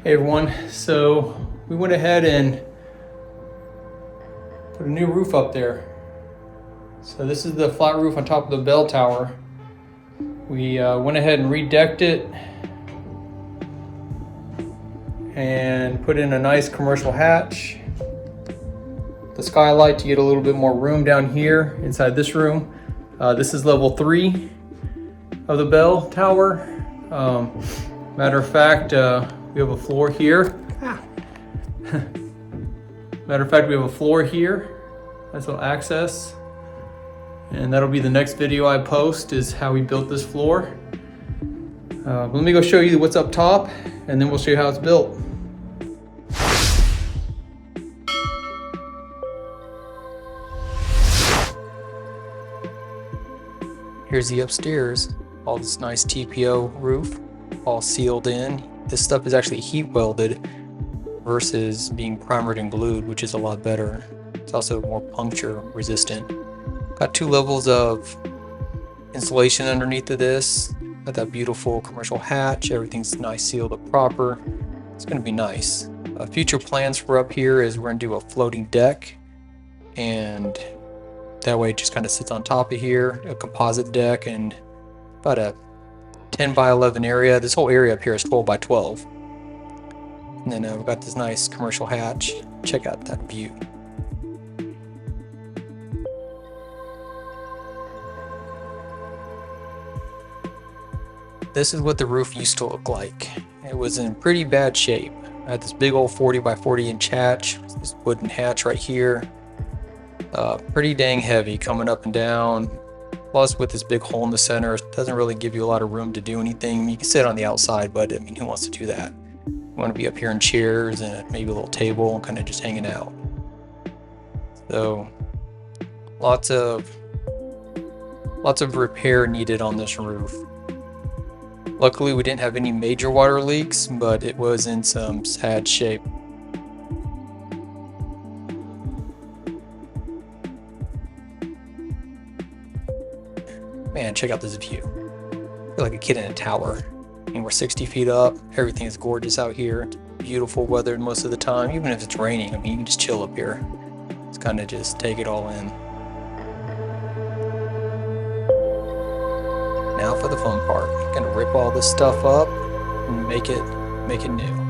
Hey everyone, so we went ahead and put a new roof up there. So this is the flat roof on top of the bell tower. We went ahead and redecked it and put in a nice commercial hatch, the skylight to get a little bit more room down here inside this room. This is level 3 of the bell tower. Matter of fact, we have a floor here. Matter of fact, we have a floor here. Nice little access. And that'll be the next video I post, is how we built this floor. Let me go show you what's up top, and then we'll show you how it's built. Here's the upstairs. All this nice TPO roof, all sealed in. This stuff is actually heat welded versus being primered and glued, which is a lot better. It's also more puncture resistant. Got 2 levels of insulation underneath of this. Got that beautiful commercial hatch. Everything's nice, sealed up proper. It's gonna be nice. Future plans for up here is we're gonna do a floating deck, and that way it just kind of sits on top of here, a composite deck, and about a 10 by 11 area. This whole area up here is 12 by 12. And then we've got this nice commercial hatch. Check out that view. This is what the roof used to look like. It was in pretty bad shape. I had this big old 40 by 40 inch hatch, this wooden hatch right here. Pretty dang heavy coming up and down. Plus, with this big hole in the center, it doesn't really give you a lot of room to do anything. You can sit on the outside, but I mean, who wants to do that? You want to be up here in chairs and maybe a little table and kind of just hanging out. So, lots of repair needed on this roof. Luckily, we didn't have any major water leaks, but it was in some sad shape. Man, check out this view. I feel like a kid in a tower. I mean, we're 60 feet up. Everything is gorgeous out here. It's beautiful weather most of the time. Even if it's raining, I mean, you can just chill up here. It's kind of just take it all in. Now for the fun part. I'm gonna rip all this stuff up and make it new.